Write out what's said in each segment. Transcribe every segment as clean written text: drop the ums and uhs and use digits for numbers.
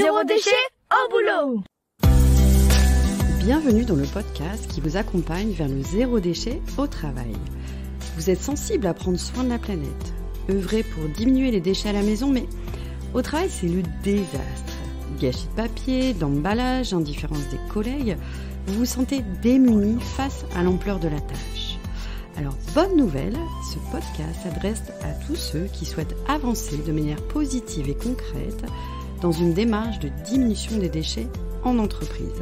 Zéro déchet au boulot! Bienvenue dans le podcast qui vous accompagne vers le zéro déchet au travail. Vous êtes sensible à prendre soin de la planète, œuvrer pour diminuer les déchets à la maison, mais au travail c'est le désastre. Gâchis de papier, d'emballage, indifférence des collègues, vous vous sentez démuni face à l'ampleur de la tâche. Alors bonne nouvelle, ce podcast s'adresse à tous ceux qui souhaitent avancer de manière positive et concrète dans une démarche de diminution des déchets en entreprise.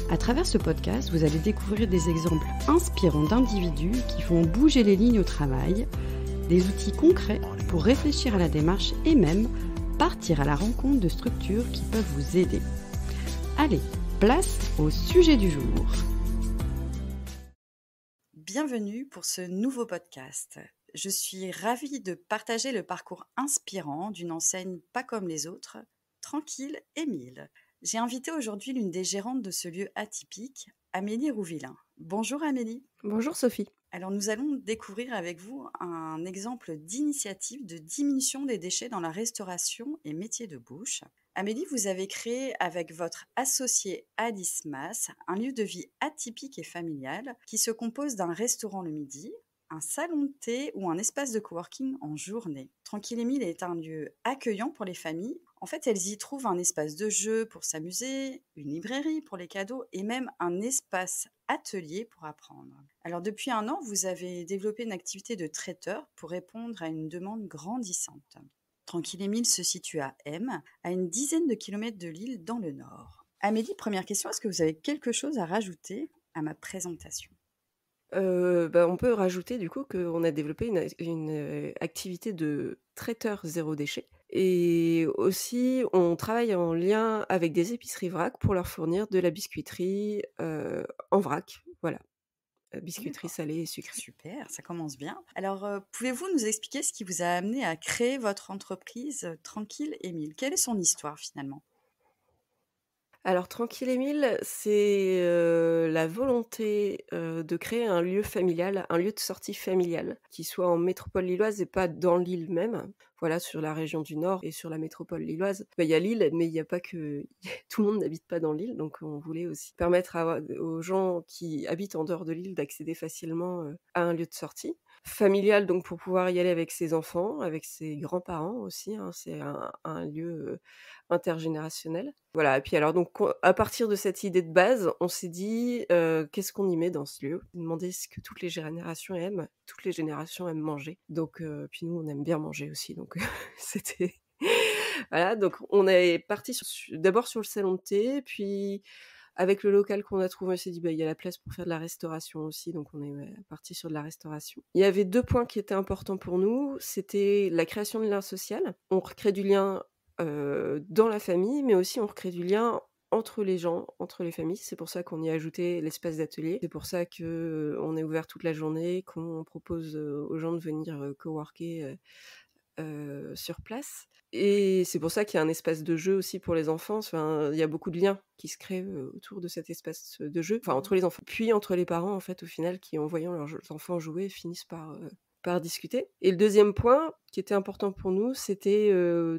À travers ce podcast, vous allez découvrir des exemples inspirants d'individus qui font bouger les lignes au travail, des outils concrets pour réfléchir à la démarche et même partir à la rencontre de structures qui peuvent vous aider. Allez, place au sujet du jour. Bienvenue pour ce nouveau podcast. Je suis ravie de partager le parcours inspirant d'une enseigne pas comme les autres, Tranquille Émile. J'ai invité aujourd'hui l'une des gérantes de ce lieu atypique, Amélie Rouvillain. Bonjour Amélie. Bonjour Sophie. Alors nous allons découvrir avec vous un exemple d'initiative de diminution des déchets dans la restauration et métiers de bouche. Amélie, vous avez créé avec votre associé Alice Mas un lieu de vie atypique et familial qui se compose d'un restaurant le midi, un salon de thé ou un espace de coworking en journée. Tranquille Émile est un lieu accueillant pour les familles. En fait, elles y trouvent un espace de jeu pour s'amuser, une librairie pour les cadeaux et même un espace atelier pour apprendre. Alors depuis 1 an, vous avez développé une activité de traiteur pour répondre à une demande grandissante. Tranquille Émile se situe à M, à une dizaine de kilomètres de Lille dans le nord. Amélie, première question, est-ce que vous avez quelque chose à rajouter à ma présentation ? On peut rajouter du coup qu'on a développé une activité de traiteur zéro déchet. Et aussi, on travaille en lien avec des épiceries vrac pour leur fournir de la biscuiterie en vrac. Voilà, biscuiterie salée et sucrée. Super, ça commence bien. Alors, pouvez-vous nous expliquer ce qui vous a amené à créer votre entreprise Tranquille Émile ? Quelle est son histoire finalement ? Alors Tranquille Émile, c'est la volonté de créer un lieu familial, un lieu de sortie familial, qui soit en métropole lilloise et pas dans Lille même. Voilà, sur la région du Nord et sur la métropole lilloise. Il y a Lille, mais il n'y a pas que... Tout le monde n'habite pas dans Lille, donc on voulait aussi permettre aux gens qui habitent en dehors de Lille d'accéder facilement à un lieu de sortie. Familial, donc pour pouvoir y aller avec ses enfants, avec ses grands-parents aussi, hein, c'est un lieu intergénérationnel. Voilà, et puis alors donc à partir de cette idée de base, on s'est dit qu'est-ce qu'on y met dans ce lieu ? Demander ce que toutes les générations aiment. Toutes les générations aiment manger. Donc puis nous on aime bien manger aussi, donc c'était voilà, donc on est parti d'abord sur le salon de thé, puis avec le local qu'on a trouvé, on s'est dit il y a la place pour faire de la restauration aussi, donc on est parti sur de la restauration. Il y avait 2 points qui étaient importants pour nous, c'était la création de lien social. On recrée du lien dans la famille, mais aussi on recrée du lien entre les gens, entre les familles. C'est pour ça qu'on y a ajouté l'espace d'atelier. C'est pour ça qu'on est ouvert toute la journée, qu'on propose aux gens de venir coworker sur place. Et c'est pour ça qu'il y a un espace de jeu aussi pour les enfants. Enfin, il y a beaucoup de liens qui se créent autour de cet espace de jeu, enfin entre les enfants, puis entre les parents en fait au final qui en voyant leurs enfants jouer finissent par discuter. Et le deuxième point qui était important pour nous, c'était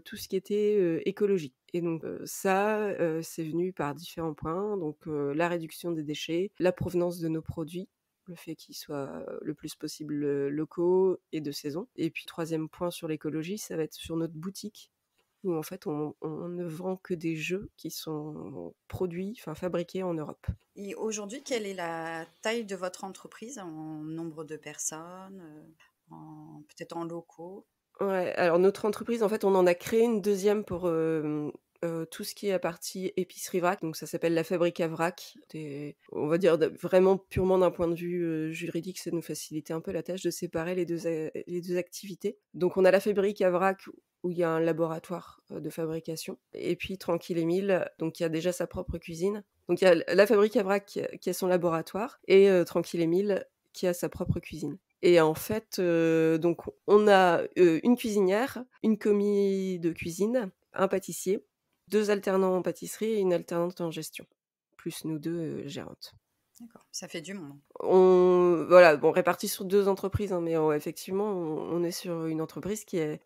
tout ce qui était écologie. Et donc ça, c'est venu par différents points. Donc la réduction des déchets, la provenance de nos produits, le fait qu'ils soient le plus possible locaux et de saison. Et puis 3e point sur l'écologie, ça va être sur notre boutique, où en fait on ne vend que des jeux qui sont fabriqués en Europe. Et aujourd'hui, quelle est la taille de votre entreprise en nombre de personnes, peut-être en locaux ? Ouais, alors notre entreprise, en fait, on en a créé une 2e pour tout ce qui est la partie épicerie vrac, donc ça s'appelle la fabrique à vrac. On va dire vraiment purement d'un point de vue juridique, ça nous facilitait un peu la tâche de séparer les deux activités. Donc on a la fabrique à vrac où il y a un laboratoire de fabrication, et puis Tranquille Émile, donc il y a déjà sa propre cuisine. Donc il y a la fabrique à vrac qui a son laboratoire, et Tranquille Émile qui a sa propre cuisine. Et en fait, donc on a une cuisinière, une commis de cuisine, un pâtissier, 2 alternants en pâtisserie et une alternante en gestion, plus nous 2 gérantes. D'accord, ça fait du monde. Voilà, bon, répartis sur 2 entreprises, hein, mais effectivement, on est sur une entreprise qui est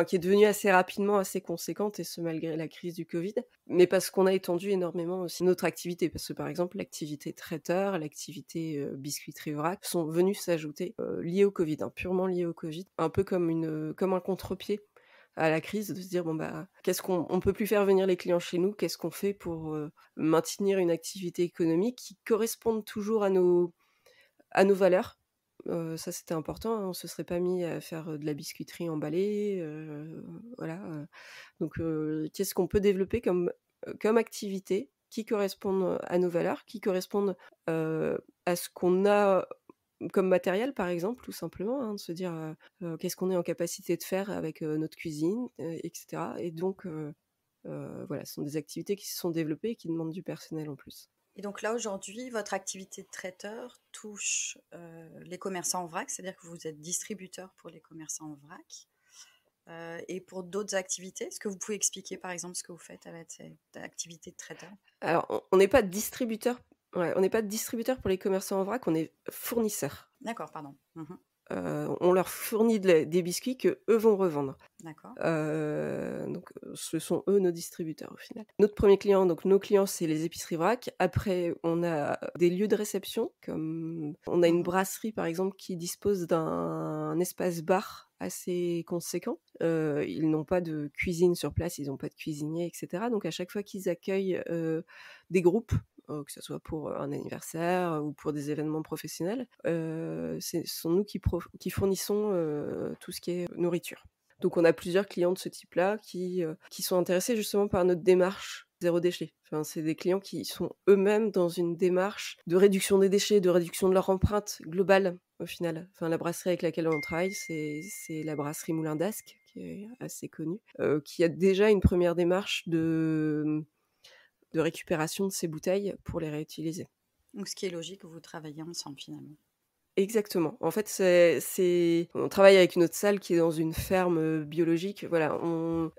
qui est devenue assez rapidement assez conséquente et ce malgré la crise du covid. Mais parce qu'on a étendu énormément aussi notre activité. Parce que, par exemple, l'activité traiteur, l'activité, biscuiterie vrac sont venus s'ajouter, liés au covid, hein, purement liés au covid. Un peu comme un contre-pied à la crise, de se dire: «Bon, bah, qu'est-ce qu'on peut plus faire venir les clients chez nous, qu'est-ce qu'on fait pour, maintenir une activité économique qui corresponde toujours à nos valeurs?» Ça, c'était important, hein, on se serait pas mis à faire, de la biscuiterie emballée, voilà, donc qu'est-ce qu'on peut développer comme activité qui correspondent, à nos valeurs, qui correspondent, à ce qu'on a comme matériel, par exemple, tout simplement, hein, de se dire, qu'est-ce qu'on est en capacité de faire avec, notre cuisine, et cetera et donc voilà, ce sont des activités qui se sont développées et qui demandent du personnel en plus. Et donc là, aujourd'hui, votre activité de traiteur touche les commerçants en vrac, c'est-à-dire que vous êtes distributeur pour les commerçants en vrac. Et pour d'autres activités, est-ce que vous pouvez expliquer par exemple ce que vous faites avec cette activité de traiteur? Alors on n'est pas distributeur, ouais, on n'est pas distributeur pour les commerçants en vrac, on est fournisseur. D'accord, pardon. Mhm. On leur fournit des biscuits qu'eux vont revendre. D'accord. Donc ce sont eux nos distributeurs au final. Notre premier client, donc nos clients, c'est les épiceries vrac. Après, on a des lieux de réception, comme on a une brasserie par exemple qui dispose d'un espace bar assez conséquent. Ils n'ont pas de cuisine sur place, ils n'ont pas de cuisinier, etc. Donc à chaque fois qu'ils accueillent des groupes, que ce soit pour un anniversaire ou pour des événements professionnels, ce sont nous qui fournissons tout ce qui est nourriture. Donc on a plusieurs clients de ce type-là qui sont intéressés justement par notre démarche zéro déchet. Enfin, c'est des clients qui sont eux-mêmes dans une démarche de réduction des déchets, de réduction de leur empreinte globale au final. Enfin, la brasserie avec laquelle on travaille, c'est la brasserie Moulin d'Ascq, qui est assez connue, qui a déjà une première démarche de récupération de ces bouteilles pour les réutiliser. Donc ce qui est logique, vous travaillez ensemble finalement. Exactement. En fait, on travaille avec une autre salle qui est dans une ferme biologique. Voilà,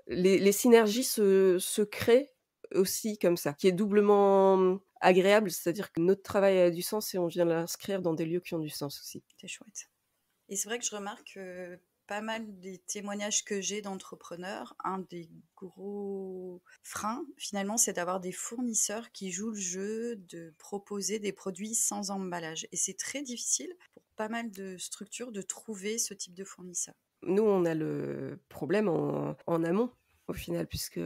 les synergies se créent aussi comme ça, qui est doublement agréable, c'est-à-dire que notre travail a du sens et on vient l'inscrire dans des lieux qui ont du sens aussi. C'est chouette. Et c'est vrai que je remarque que pas mal des témoignages que j'ai d'entrepreneurs, un des gros freins, finalement, c'est d'avoir des fournisseurs qui jouent le jeu de proposer des produits sans emballage. Et c'est très difficile pour pas mal de structures de trouver ce type de fournisseur. Nous, on a le problème en amont, au final, puisque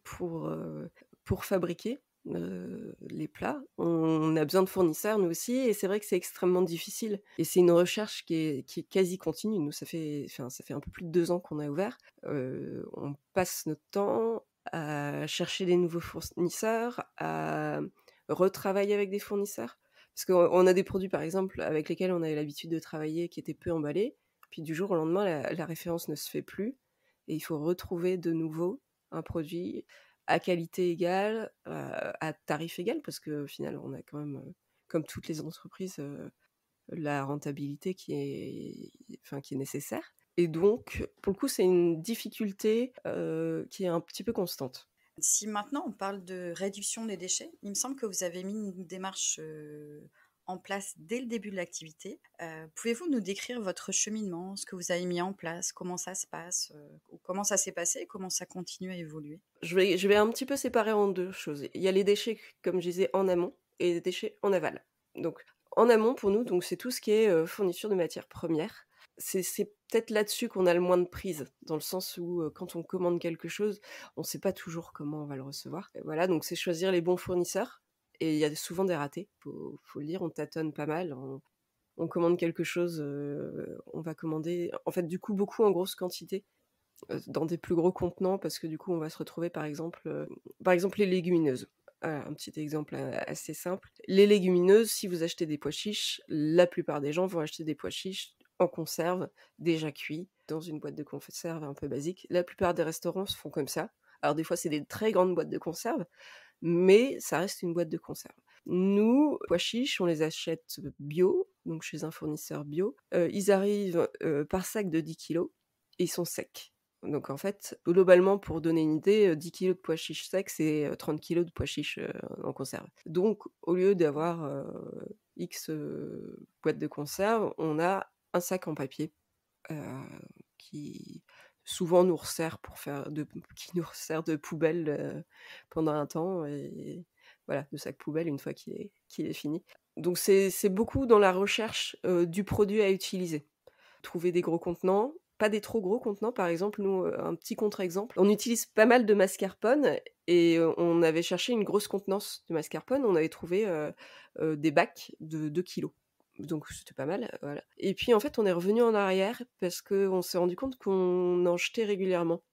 pour fabriquer les plats, on a besoin de fournisseurs, nous aussi, et c'est vrai que c'est extrêmement difficile. Et c'est une recherche qui est quasi continue. Nous, ça fait un peu plus de 2 ans qu'on a ouvert. On passe notre temps à chercher des nouveaux fournisseurs, à retravailler avec des fournisseurs. Parce qu'on a des produits, par exemple, avec lesquels on avait l'habitude de travailler, qui étaient peu emballés. Puis du jour au lendemain, la référence ne se fait plus. Et il faut retrouver de nouveau un produit à qualité égale, à tarif égal, parce qu'au final, on a quand même, comme toutes les entreprises, la rentabilité qui est nécessaire. Et donc, pour le coup, c'est une difficulté qui est un petit peu constante. Si maintenant on parle de réduction des déchets, il me semble que vous avez mis une démarche en place dès le début de l'activité. Pouvez-vous nous décrire votre cheminement, ce que vous avez mis en place, comment ça se passe, ou comment ça s'est passé et comment ça continue à évoluer? Je vais un petit peu séparer en 2 choses. Il y a les déchets, comme je disais, en amont et les déchets en aval. Donc en amont, pour nous, donc c'est tout ce qui est, fourniture de matières premières. C'est peut-être là-dessus qu'on a le moins de prise, dans le sens où, quand on commande quelque chose, on ne sait pas toujours comment on va le recevoir. Et voilà, donc c'est choisir les bons fournisseurs et il y a souvent des ratés, faut le dire, on tâtonne pas mal. On commande quelque chose, on va commander en fait, du coup, beaucoup en grosse quantité, dans des plus gros contenants parce que du coup, on va se retrouver par exemple, les légumineuses. Un petit exemple, assez simple. Les légumineuses, si vous achetez des pois chiches, la plupart des gens vont acheter des pois chiches en conserve, déjà cuits, dans une boîte de conserve un peu basique. La plupart des restaurants se font comme ça. Alors des fois, c'est des très grandes boîtes de conserve, mais ça reste une boîte de conserve. Nous, pois chiches, on les achète bio, donc chez un fournisseur bio. Ils arrivent, par sac de 10 kilos et ils sont secs. Donc en fait, globalement, pour donner une idée, 10 kilos de pois chiches secs, c'est 30 kilos de pois chiches en conserve. Donc au lieu d'avoir X boîtes de conserve, on a un sac en papier qui souvent nous resserre qui nous resserre de poubelle pendant un temps, et voilà, de sac poubelle une fois qu'il est fini. Donc c'est beaucoup dans la recherche du produit à utiliser. Trouver des gros contenants, pas des trop gros contenants. Par exemple, nous, un petit contre-exemple, on utilise pas mal de mascarpone, et on avait cherché une grosse contenance de mascarpone. On avait trouvé des bacs de 2 kilos. Donc c'était pas mal, voilà. Et puis en fait, on est revenu en arrière parce qu'on s'est rendu compte qu'on en jetait régulièrement.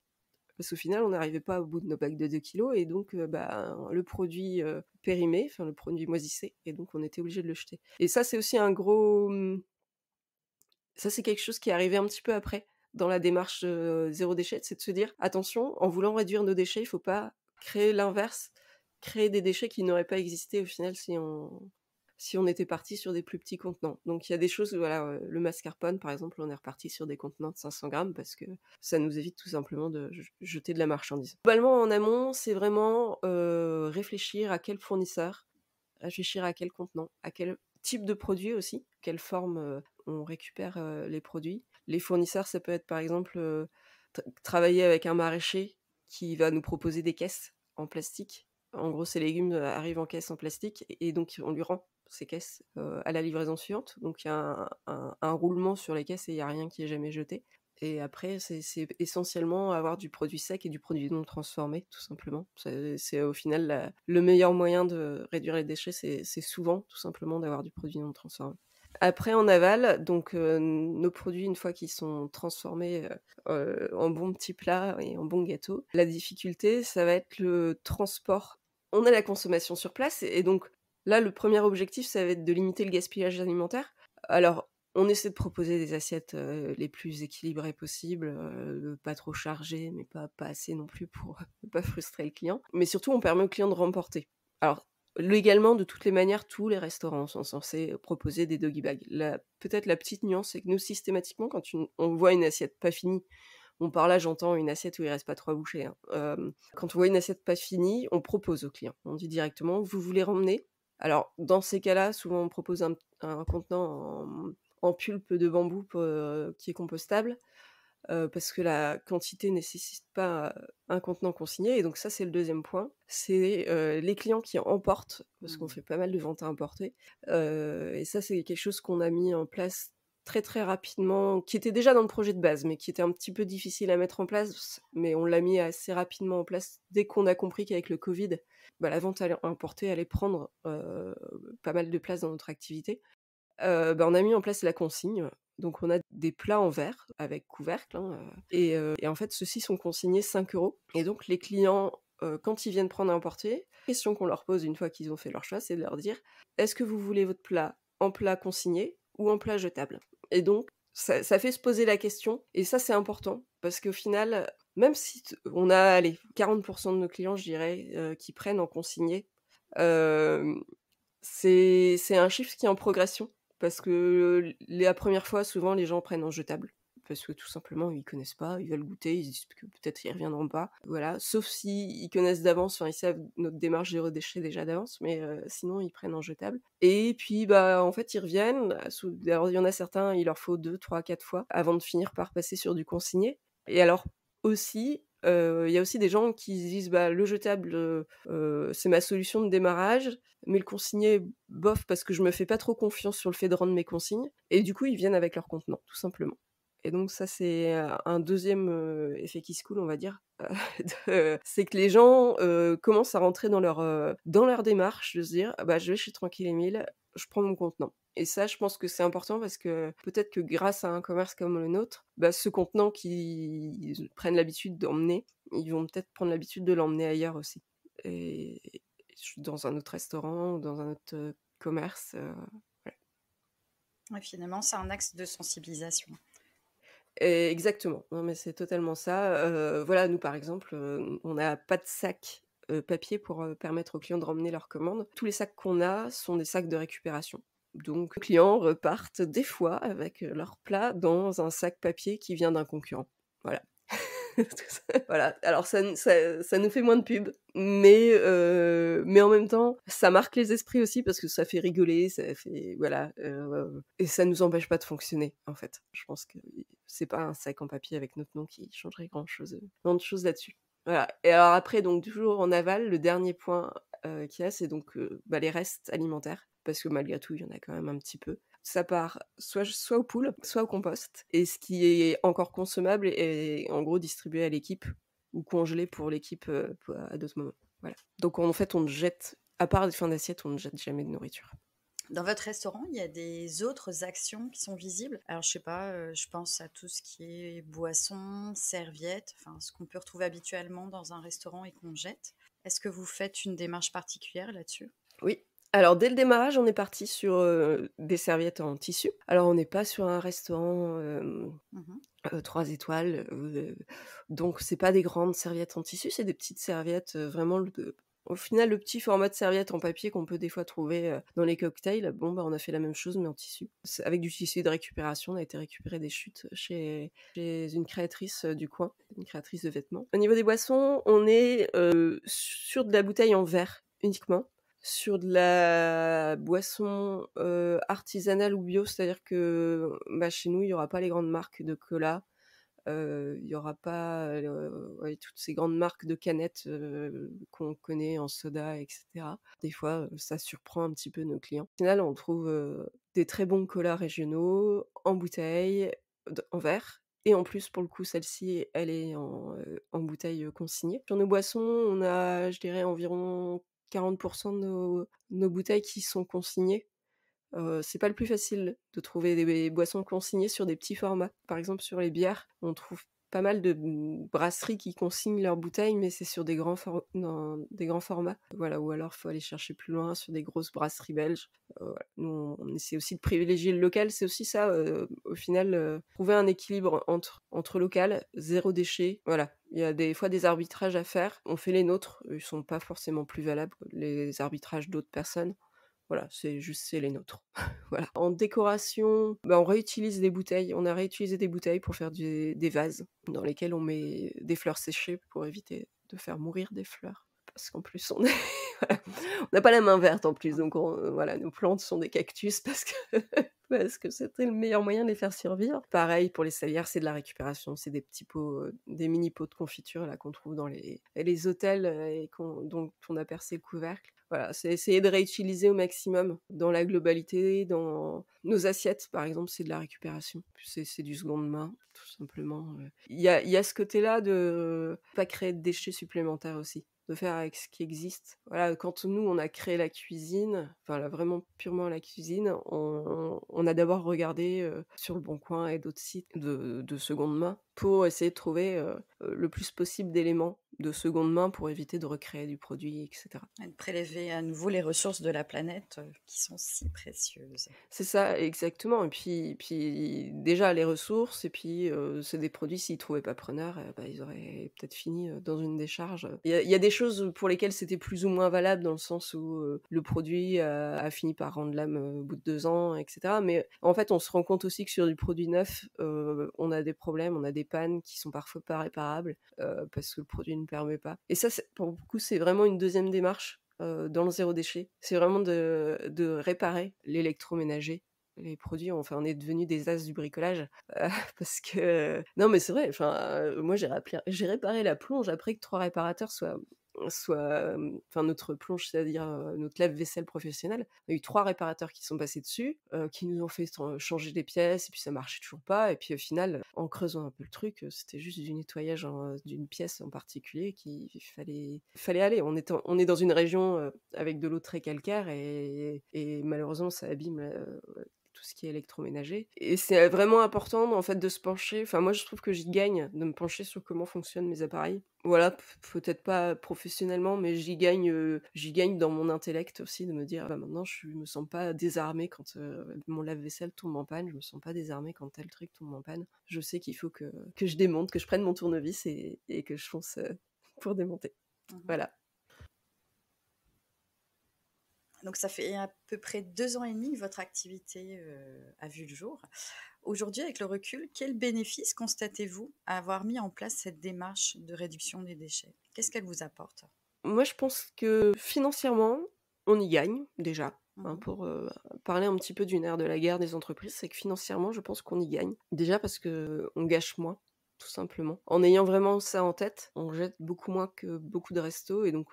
Parce qu'au final, on n'arrivait pas au bout de nos bacs de 2 kilos, et donc le produit périmé, enfin le produit moisissait, et donc on était obligé de le jeter. Et ça, c'est aussi ça, c'est quelque chose qui est arrivé un petit peu après, dans la démarche zéro déchet, c'est de se dire: «Attention, en voulant réduire nos déchets, il faut pas créer l'inverse, créer des déchets qui n'auraient pas existé au final si on était parti sur des plus petits contenants». Donc il y a des choses, voilà, le mascarpone, par exemple, on est reparti sur des contenants de 500 grammes parce que ça nous évite tout simplement de jeter de la marchandise. Globalement, en amont, c'est vraiment réfléchir à quel fournisseur, réfléchir à quel contenant, à quel type de produit aussi, quelle forme on récupère les produits. Les fournisseurs, ça peut être par exemple travailler avec un maraîcher qui va nous proposer des caisses en plastique. En gros, ces légumes arrivent en caisse en plastique, et donc on lui rend ces caisses à la livraison suivante. Donc il y a un roulement sur les caisses et il n'y a rien qui est jamais jeté. Et après, c'est essentiellement avoir du produit sec et du produit non transformé, tout simplement. C'est au final le meilleur moyen de réduire les déchets, c'est souvent tout simplement d'avoir du produit non transformé. Après, en aval, donc nos produits, une fois qu'ils sont transformés en bons petits plats et en bons gâteaux, la difficulté, ça va être le transport. On a la consommation sur place, et donc là, le premier objectif, ça va être de limiter le gaspillage alimentaire. Alors, on essaie de proposer des assiettes les plus équilibrées possibles, pas trop chargées, mais pas assez non plus pour ne pas frustrer le client. Mais surtout, on permet au client de remporter. Alors, légalement, de toutes les manières, tous les restaurants sont censés proposer des doggy bags. Peut-être la petite nuance, c'est que nous, systématiquement, quand on voit une assiette pas finie, par là, j'entends une assiette où il reste pas 3 bouchées, hein. Quand on voit une assiette pas finie, on propose au client. On dit directement: vous voulez remmener? Alors, dans ces cas-là, souvent, on propose un contenant en pulpe de bambou qui est compostable, parce que la quantité nécessite pas un contenant consigné. Et donc ça, c'est le deuxième point. C'est les clients qui emportent, parce qu'on fait pas mal de ventes à emporter. Et ça, c'est quelque chose qu'on a mis en place très très rapidement, qui était déjà dans le projet de base, mais qui était un petit peu difficile à mettre en place. Mais on l'a mis assez rapidement en place dès qu'on a compris qu'avec le Covid, la vente à emporter allait prendre pas mal de place dans notre activité. On a mis en place la consigne. Donc on a des plats en verre avec couvercle, hein, et en fait ceux-ci sont consignés 5 €. Et donc les clients, quand ils viennent prendre à emporter, la question qu'on leur pose une fois qu'ils ont fait leur choix, c'est de leur dire: est-ce que vous voulez votre plat en plat consigné ou en plat jetable? Et donc ça fait se poser la question, et ça c'est important parce qu'au final, même si on a 40% de nos clients, je dirais, qui prennent en consigné, c'est un chiffre qui est en progression. Parce que la première fois, souvent, les gens prennent en jetable. Parce que tout simplement, ils connaissent pas, ils veulent goûter, ils disent que peut-être ils reviendront pas. Voilà. Sauf s'ils connaissent d'avance, ils savent notre démarche zéro déchet déjà d'avance, mais sinon, ils prennent en jetable. Et puis, en fait, ils reviennent. Alors, il y en a certains, il leur faut 2, 3, 4 fois avant de finir par passer sur du consigné. Et alors, aussi, il y a aussi des gens qui se disent: le jetable, c'est ma solution de démarrage, mais le consigné, bof, parce que je me fais pas trop confiance sur le fait de rendre mes consignes. Et du coup, ils viennent avec leur contenant, tout simplement. Et donc ça, c'est un deuxième effet qui se coule, on va dire. C'est que les gens commencent à rentrer dans leur démarche, de se dire: je vais chez Tranquille Émile, je prends mon contenant. Et ça, je pense que c'est important parce que peut-être que grâce à un commerce comme le nôtre, ce contenant qu'ils prennent l'habitude d'emmener, ils vont peut-être prendre l'habitude de l'emmener ailleurs aussi. Et dans un autre restaurant, dans un autre commerce. Voilà. Ouais, finalement, c'est un axe de sensibilisation. Et exactement, non, mais c'est totalement ça. Voilà, nous par exemple, on n'a pas de sac papier pour permettre aux clients de ramener leurs commandes. Tous les sacs qu'on a sont des sacs de récupération. Donc les clients repartent des fois avec leur plat dans un sac papier qui vient d'un concurrent. Voilà. Voilà, alors ça nous fait moins de pub, mais en même temps, ça marque les esprits aussi parce que ça fait rigoler, ça fait voilà, et ça nous empêche pas de fonctionner, en fait. Je pense que c'est pas un sac en papier avec notre nom qui changerait grand-chose là-dessus. Voilà, et alors après donc toujours en aval, le dernier point, qu'il y a, c'est donc, les restes alimentaires parce que malgré tout, il y en a quand même un petit peu. Ça part soit aux poules, soit au compost et ce qui est encore consommable est en gros distribué à l'équipe ou congelé pour l'équipe, à d'autres moments. Voilà. Donc en fait, on ne jette à part les fins d'assiette, on ne jette jamais de nourriture. Dans votre restaurant, il y a des autres actions qui sont visibles? Alors, je sais pas, je pense à tout ce qui est boissons, serviettes, enfin, ce qu'on peut retrouver habituellement dans un restaurant et qu'on jette. Est-ce que vous faites une démarche particulière là-dessus? Oui. Alors dès le démarrage, on est parti sur, des serviettes en tissu. Alors on n'est pas sur un restaurant, Mmh. 3 étoiles, donc c'est pas des grandes serviettes en tissu, c'est des petites serviettes, vraiment au final, le petit format de serviette en papier qu'on peut des fois trouver, dans les cocktails, on a fait la même chose mais en tissu. C'est avec du tissu de récupération, on a été récupérer des chutes chez une créatrice, du coin, une créatrice de vêtements. Au niveau des boissons, on est, sur de la bouteille en verre uniquement. Sur de la boisson, artisanale ou bio, c'est-à-dire que, chez nous, il y aura pas les grandes marques de cola, il y aura pas, ouais, toutes ces grandes marques de canettes, qu'on connaît en soda et cetera. Des fois, ça surprend un petit peu nos clients. Au final, on trouve, des très bons colas régionaux en bouteille, en verre et en plus, pour le coup, celle-ci, elle est en bouteille, consignée. Sur nos boissons, on a, je dirais, environ 40 de nos bouteilles qui sont consignées. C'est pas le plus facile de trouver des boissons consignées sur des petits formats. Par exemple, sur les bières, on trouve pas mal de, brasseries qui consignent leurs bouteilles, mais c'est sur des grands formats. Voilà, ou alors faut aller chercher plus loin sur des grosses brasseries belges. Voilà. Nous, on essaie aussi de privilégier le local. C'est aussi ça, au final, trouver un équilibre entre local, 0 déchet. Voilà, il y a des fois des arbitrages à faire. On fait les nôtres, ils sont pas forcément plus valables que les arbitrages d'autres personnes. Voilà, c'est les nôtres. Voilà. En décoration, on réutilise des bouteilles. On a réutilisé des bouteilles pour faire des vases dans lesquels on met des fleurs séchées pour éviter de faire mourir des fleurs. Parce qu'en plus, voilà, on n'a pas la main verte en plus, donc voilà, nos plantes sont des cactus parce que parce que c'était le meilleur moyen de les faire survivre. Pareil pour les salières, c'est de la récupération, c'est des petits pots, des mini pots de confiture là qu'on trouve dans les hôtels, et dont on a percé le couvercle. Voilà, c'est essayer de réutiliser au maximum dans la globalité, dans nos assiettes par exemple, c'est de la récupération. C'est du seconde main, tout simplement. Il y a ce côté-là de pas créer de déchets supplémentaires aussi, de faire avec ce qui existe. Voilà, quand nous on a créé la cuisine, enfin là vraiment purement la cuisine, on a d'abord regardé, sur Le Bon Coin et d'autres sites de seconde main pour essayer de trouver, le plus possible d'éléments de seconde main pour éviter de recréer du produit, etc. Et de prélever à nouveau les ressources de la planète qui sont si précieuses. C'est ça, exactement. Et puis déjà les ressources, et puis c'est des produits, s'ils trouvaient pas preneur, ils auraient peut-être fini dans une décharge. Il y a des choses pour lesquelles c'était plus ou moins valable, dans le sens où le produit a fini par rendre l'âme au bout de 2 ans, etc. Mais en fait, on se rend compte aussi que sur du produit neuf, on a des problèmes, on a des pannes qui sont parfois pas réparables, parce que le produit ne permet pas. Et ça, pour beaucoup, c'est vraiment une deuxième démarche dans le zéro déchet. C'est vraiment de réparer l'électroménager, les produits. Enfin, on est devenus des as du bricolage, parce que non, mais c'est vrai. Enfin, moi, j'ai réparé la plonge après que 3 réparateurs enfin notre plonge, c'est-à-dire notre lave-vaisselle professionnelle. On a eu 3 réparateurs qui sont passés dessus, qui nous ont fait changer des pièces, et puis ça marchait toujours pas. Et puis au final, en creusant un peu le truc, c'était juste du nettoyage d'une pièce en particulier qu'il fallait aller. On est dans une région avec de l'eau très calcaire, et malheureusement ça abîme tout ce qui est électroménager. Et c'est vraiment important en fait de se pencher. Enfin, moi je trouve que j'y gagne de me pencher sur comment fonctionnent mes appareils. Voilà, peut-être pas professionnellement, mais j'y gagne dans mon intellect aussi, de me dire maintenant je me sens pas désarmée quand mon lave-vaisselle tombe en panne, je me sens pas désarmée quand tel truc tombe en panne. Je sais qu'il faut que je démonte, que je prenne mon tournevis et que je fonce pour démonter. Voilà. Donc ça fait à peu près 2 ans et demi que votre activité a vu le jour. Aujourd'hui, avec le recul, quels bénéfices constatez-vous à avoir mis en place cette démarche de réduction des déchets? Qu'est-ce qu'elle vous apporte? Moi, je pense que financièrement, on y gagne déjà. Mhm. Pour parler un petit peu du nerf de la guerre des entreprises, c'est que financièrement, je pense qu'on y gagne. Déjà parce que on gâche moins, tout simplement. En ayant vraiment ça en tête, on jette beaucoup moins que beaucoup de restos et donc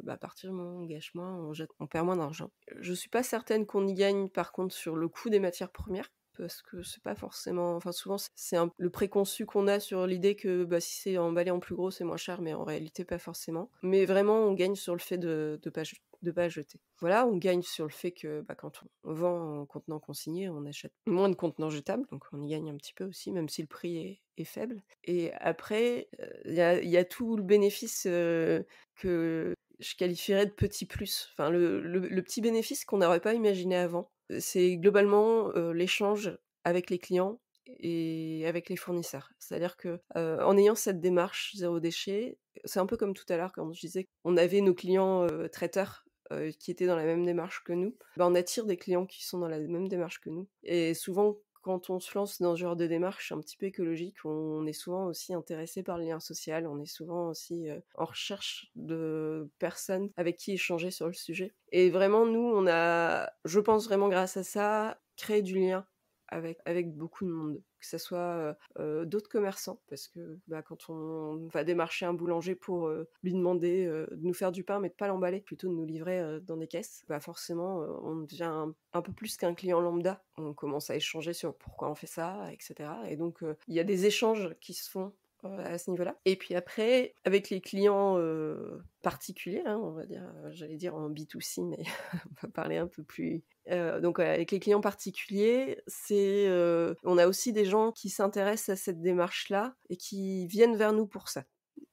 à partir du moment où on gâche moins, on perd moins d'argent. Je suis pas certaine qu'on y gagne par contre sur le coût des matières premières. Parce que c'est pas forcément. Enfin, souvent, c'est le préconçu qu'on a sur l'idée que si c'est emballé en plus gros, c'est moins cher, mais en réalité, pas forcément. Mais vraiment, on gagne sur le fait de pas jeter. Voilà, on gagne sur le fait que quand on vend en contenant consigné, on achète moins de contenants jetables, donc on y gagne un petit peu aussi, même si le prix est faible. Et après, il y a tout le bénéfice que je qualifierais de petit plus. Enfin, le petit bénéfice qu'on n'aurait pas imaginé avant, c'est globalement l'échange avec les clients et avec les fournisseurs. C'est-à-dire que en ayant cette démarche zéro déchet, c'est un peu comme tout à l'heure quand je disais qu'on avait nos clients traiteurs qui étaient dans la même démarche que nous. On attire des clients qui sont dans la même démarche que nous. Et souvent, quand on se lance dans ce genre de démarche un petit peu écologique, on est souvent aussi intéressé par le lien social, on est souvent aussi en recherche de personnes avec qui échanger sur le sujet. Et vraiment, nous, on a, je pense vraiment grâce à ça, créé du lien avec beaucoup de monde, que ce soit d'autres commerçants, parce que quand on va démarcher un boulanger pour lui demander de nous faire du pain, mais de pas l'emballer, plutôt de nous livrer dans des caisses, forcément, on devient un peu plus qu'un client lambda. On commence à échanger sur pourquoi on fait ça, etc. Et donc, il y a des échanges qui se font à ce niveau-là. Et puis après, avec les clients particuliers, hein, on va dire, j'allais dire en B2C, mais on va parler un peu plus... donc avec les clients particuliers, on a aussi des gens qui s'intéressent à cette démarche-là et qui viennent vers nous pour ça.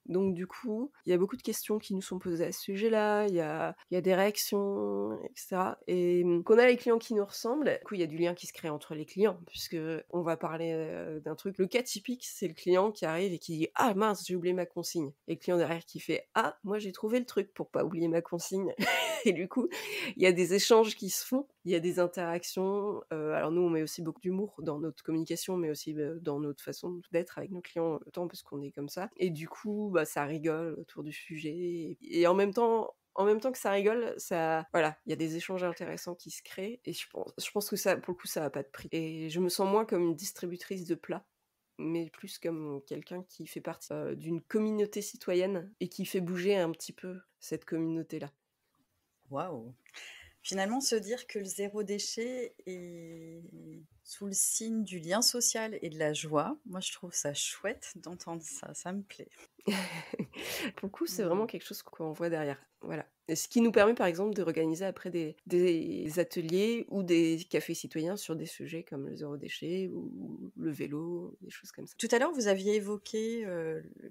Donc du coup, il y a beaucoup de questions qui nous sont posées à ce sujet-là, il y a des réactions, etc. Et qu'on a les clients qui nous ressemblent, du coup, il y a du lien qui se crée entre les clients, puisque on va parler d'un truc. Le cas typique, c'est le client qui arrive et qui dit « Ah mince, j'ai oublié ma consigne ». Et le client derrière qui fait « Ah, moi j'ai trouvé le truc pour pas oublier ma consigne ». Et du coup, il y a des échanges qui se font, il y a des interactions. Alors nous, on met aussi beaucoup d'humour dans notre communication, mais aussi dans notre façon d'être avec nos clients, tant parce qu'on est comme ça. Et du coup, ça rigole autour du sujet. Et en même temps que ça rigole, voilà, il y a des échanges intéressants qui se créent. Et je pense que ça, pour le coup, ça n'a pas de prix. Et je me sens moins comme une distributrice de plats, mais plus comme quelqu'un qui fait partie d'une communauté citoyenne et qui fait bouger un petit peu cette communauté-là. Waouh! Finalement, se dire que le zéro déchet est sous le signe du lien social et de la joie, moi je trouve ça chouette d'entendre ça, ça me plaît. Pour le coup, c'est vraiment quelque chose qu'on voit derrière. Voilà. Et ce qui nous permet, par exemple, de organiser après des ateliers ou des cafés citoyens sur des sujets comme le zéro déchet ou le vélo, des choses comme ça. Tout à l'heure, vous aviez évoqué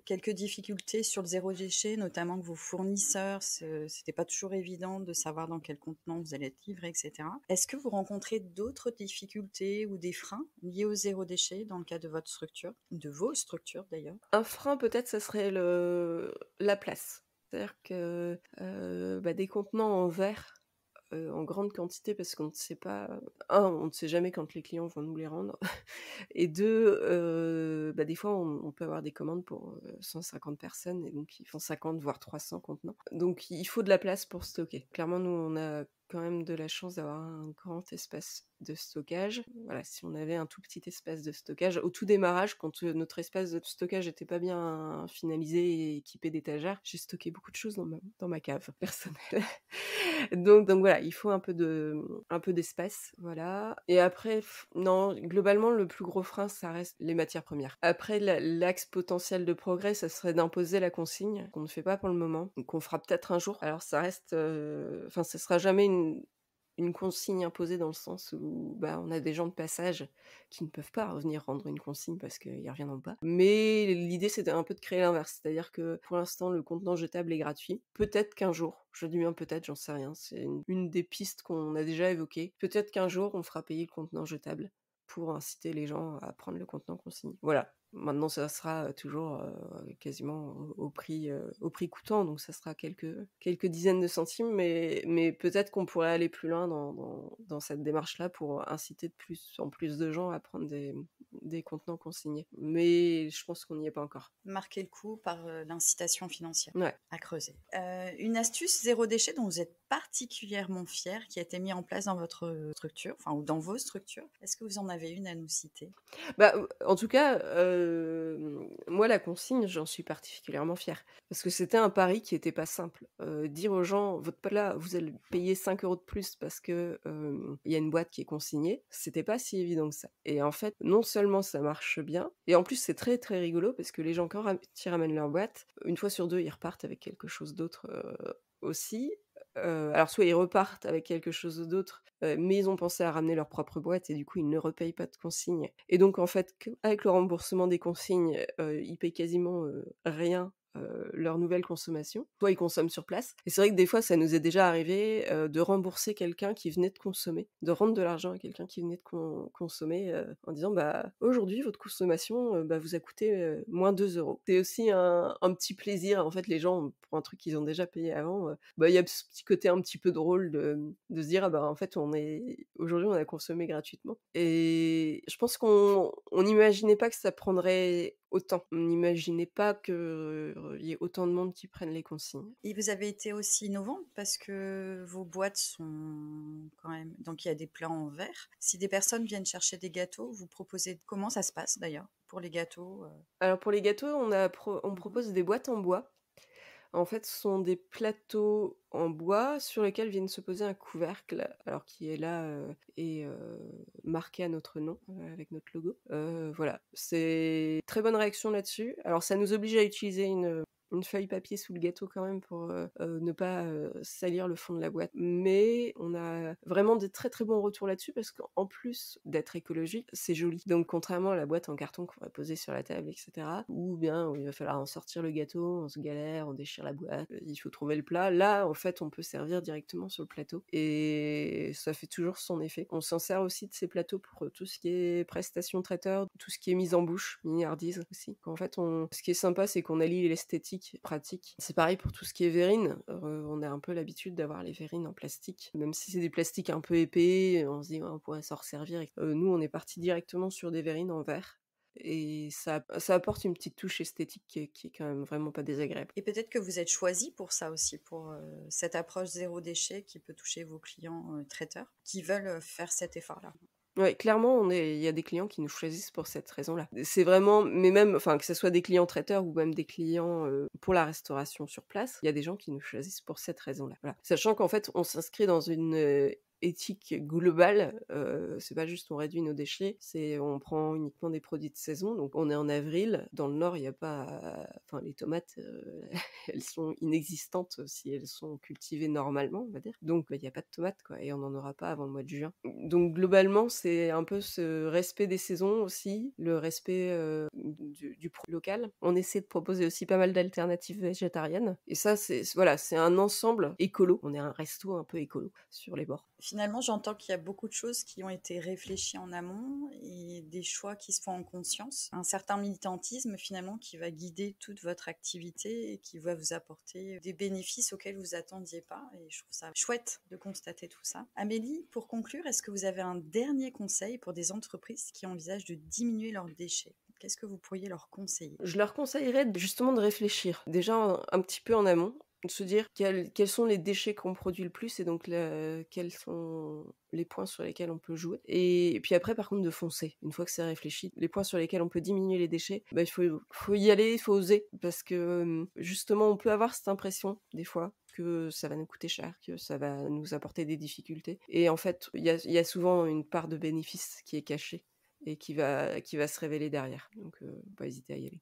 quelques difficultés sur le zéro déchet, notamment que vos fournisseurs, c'était pas toujours évident de savoir dans quel contenant vous allez être livré, etc. Est-ce que vous rencontrez d'autres difficultés ou des freins liés au zéro déchet dans le cas de votre structure, de vos structures d'ailleurs? Un frein, peut-être, ça serait la place. C'est-à-dire que des contenants en verre en grande quantité, parce qu'on ne sait pas... on ne sait jamais quand les clients vont nous les rendre. Et deux, des fois, on peut avoir des commandes pour 150 personnes, et donc ils font 50, voire 300 contenants. Donc il faut de la place pour stocker. Clairement, nous, on a quand même de la chance d'avoir un grand espace de stockage. Voilà, si on avait un tout petit espace de stockage, au tout démarrage, quand notre espace de stockage n'était pas bien finalisé et équipé d'étagères, j'ai stocké beaucoup de choses dans ma cave personnelle. donc voilà, il faut un peu d'espace, voilà. Et après, non, globalement, le plus gros frein, ça reste les matières premières. Après, l'axe potentiel de progrès, ça serait d'imposer la consigne, qu'on ne fait pas pour le moment, qu'on fera peut-être un jour. Alors ça reste, ce sera jamais une consigne imposée dans le sens où on a des gens de passage qui ne peuvent pas revenir rendre une consigne parce qu'ils ne reviendront pas. Mais l'idée, c'est un peu de créer l'inverse. C'est-à-dire que pour l'instant, le contenant jetable est gratuit. Peut-être qu'un jour, je dis bien peut-être, j'en sais rien, c'est une des pistes qu'on a déjà évoquées. Peut-être qu'un jour, on fera payer le contenant jetable pour inciter les gens à prendre le contenant consigné. Voilà. Maintenant, ça sera toujours quasiment au prix coûtant, donc ça sera quelques dizaines de centimes, mais peut-être qu'on pourrait aller plus loin dans cette démarche-là pour inciter de plus en plus de gens à prendre des contenants consignés. Mais je pense qu'on n'y est pas encore. Marquer le coup par l'incitation financière Ouais. à creuser. Une astuce zéro déchet dont vous êtes particulièrement fier, qui a été mise en place dans votre structure, enfin ou dans vos structures. Est-ce que vous en avez une à nous citer? Bah, en tout cas, moi la consigne, j'en suis particulièrement fière. Parce que c'était un pari qui était pas simple. Dire aux gens: «Votre plat, vous allez payer 5 € de plus parce que, il y a une boîte qui est consignée», c'était pas si évident que ça. Et en fait, non seulement ça marche bien, et en plus c'est très, très rigolo parce que les gens quand ils ramènent leur boîte, une fois sur 2 ils repartent avec quelque chose d'autre, aussi. Alors soit ils repartent avec quelque chose d'autre, mais ils ont pensé à ramener leur propre boîte et du coup ils ne repayent pas de consigne. Et donc en fait, avec le remboursement des consignes, ils payent quasiment, rien, leur nouvelle consommation. Soit ils consomment sur place, et c'est vrai que des fois ça nous est déjà arrivé, de rembourser quelqu'un qui venait de consommer, de rendre de l'argent à quelqu'un qui venait de consommer, en disant: «Bah, aujourd'hui votre consommation, bah, vous a coûté, moins 2 €». C'est aussi un petit plaisir, en fait, les gens, pour un truc qu'ils ont déjà payé avant, bah, il y a ce petit côté un petit peu drôle de se dire: «Ah bah, en fait, aujourd'hui, on a consommé gratuitement». Et je pense qu'on n'imaginait pas que ça prendrait autant. On n'imaginait pas qu'il y ait autant de monde qui prennent les consignes. Et vous avez été aussi innovante parce que vos boîtes sont quand même... Donc il y a des plats en verre. Si des personnes viennent chercher des gâteaux, vous proposez... Comment ça se passe d'ailleurs pour les gâteaux? Alors pour les gâteaux, on propose des boîtes en bois. En fait, ce sont des plateaux en bois sur lesquels viennent se poser un couvercle, alors qui est là, et marqué à notre nom, avec notre logo. Voilà, c'est très bonne réaction là-dessus. Alors ça nous oblige à utiliser une feuille papier sous le gâteau quand même pour, ne pas, salir le fond de la boîte. Mais on a vraiment des très, très bons retours là-dessus parce qu'en plus d'être écologique, c'est joli. Donc contrairement à la boîte en carton qu'on va poser sur la table et cetera, ou bien où il va falloir en sortir le gâteau, on se galère, on déchire la boîte, il faut trouver le plat. Là, en fait, on peut servir directement sur le plateau et ça fait toujours son effet. On s'en sert aussi de ces plateaux pour tout ce qui est prestation traiteur, tout ce qui est mise en bouche, mignardise aussi. En fait, ce qui est sympa, c'est qu'on allie l'esthétique pratique. C'est pareil pour tout ce qui est verrine. On a un peu l'habitude d'avoir les verrines en plastique. Même si c'est des plastiques un peu épais, on se dit, ouais, on pourrait s'en resservir. Nous, on est parti directement sur des verrines en verre. Et ça apporte une petite touche esthétique qui est quand même vraiment pas désagréable. Et peut-être que vous êtes choisi pour ça aussi, pour cette approche zéro déchet qui peut toucher vos clients traiteurs qui veulent faire cet effort-là. Ouais, clairement, il y a des clients qui nous choisissent pour cette raison-là. C'est vraiment, mais même, enfin, que ce soit des clients traiteurs ou même des clients pour la restauration sur place, il y a des gens qui nous choisissent pour cette raison-là. Voilà. Sachant qu'en fait, on s'inscrit dans une éthique globale, c'est pas juste on réduit nos déchets, c'est on prend uniquement des produits de saison. Donc on est en avril, dans le nord, il y a pas, enfin les tomates, elles sont inexistantes si elles sont cultivées normalement, on va dire. Donc il y a pas de tomates quoi, et on n'en aura pas avant le mois de juin. Donc globalement, c'est un peu ce respect des saisons aussi, le respect du produit local. On essaie de proposer aussi pas mal d'alternatives végétariennes, et ça voilà, c'est un ensemble écolo. On est un resto un peu écolo sur les bords. Finalement, j'entends qu'il y a beaucoup de choses qui ont été réfléchies en amont et des choix qui se font en conscience. Un certain militantisme, finalement, qui va guider toute votre activité et qui va vous apporter des bénéfices auxquels vous attendiez pas. Et je trouve ça chouette de constater tout ça. Amélie, pour conclure, est-ce que vous avez un dernier conseil pour des entreprises qui envisagent de diminuer leurs déchets ? Qu'est-ce que vous pourriez leur conseiller ? Je leur conseillerais justement de réfléchir, déjà un petit peu en amont, de se dire quels sont les déchets qu'on produit le plus, et donc quels sont les points sur lesquels on peut jouer. Et puis après, par contre, de foncer. Une fois que c'est réfléchi, les points sur lesquels on peut diminuer les déchets, bah, il faut y aller, il faut oser. Parce que justement, on peut avoir cette impression, des fois, que ça va nous coûter cher, que ça va nous apporter des difficultés. Et en fait, il y a souvent une part de bénéfice qui est cachée et qui va se révéler derrière. Donc, pas hésiter à y aller.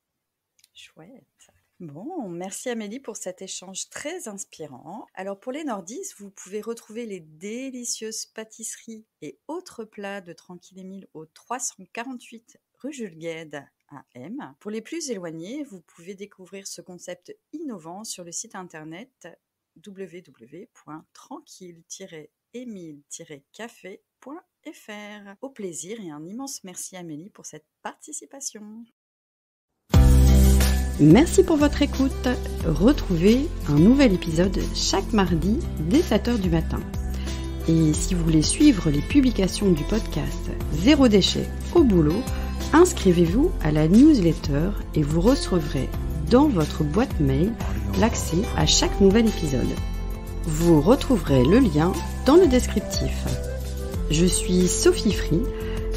Chouette. Bon, merci Amélie pour cet échange très inspirant. Alors pour les nordistes, vous pouvez retrouver les délicieuses pâtisseries et autres plats de Tranquille Émile au 348 rue Jules Guesde à M. Pour les plus éloignés, vous pouvez découvrir ce concept innovant sur le site internet www.tranquille-émile-café.fr. Au plaisir et un immense merci Amélie pour cette participation. Merci pour votre écoute. Retrouvez un nouvel épisode chaque mardi dès 7h du matin. Et si vous voulez suivre les publications du podcast Zéro déchet au boulot, inscrivez-vous à la newsletter et vous recevrez dans votre boîte mail l'accès à chaque nouvel épisode. Vous retrouverez le lien dans le descriptif. Je suis Sophie Free.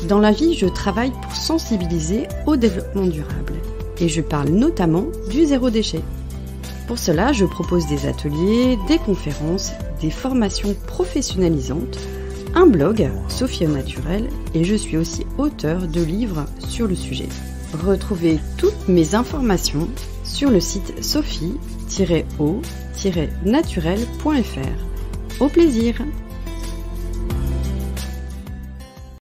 Dans la vie, je travaille pour sensibiliser au développement durable. Et je parle notamment du zéro déchet. Pour cela, je propose des ateliers, des conférences, des formations professionnalisantes, un blog, Sophie au naturel, et je suis aussi auteure de livres sur le sujet. Retrouvez toutes mes informations sur le site sophie-o-naturel.fr. Au plaisir!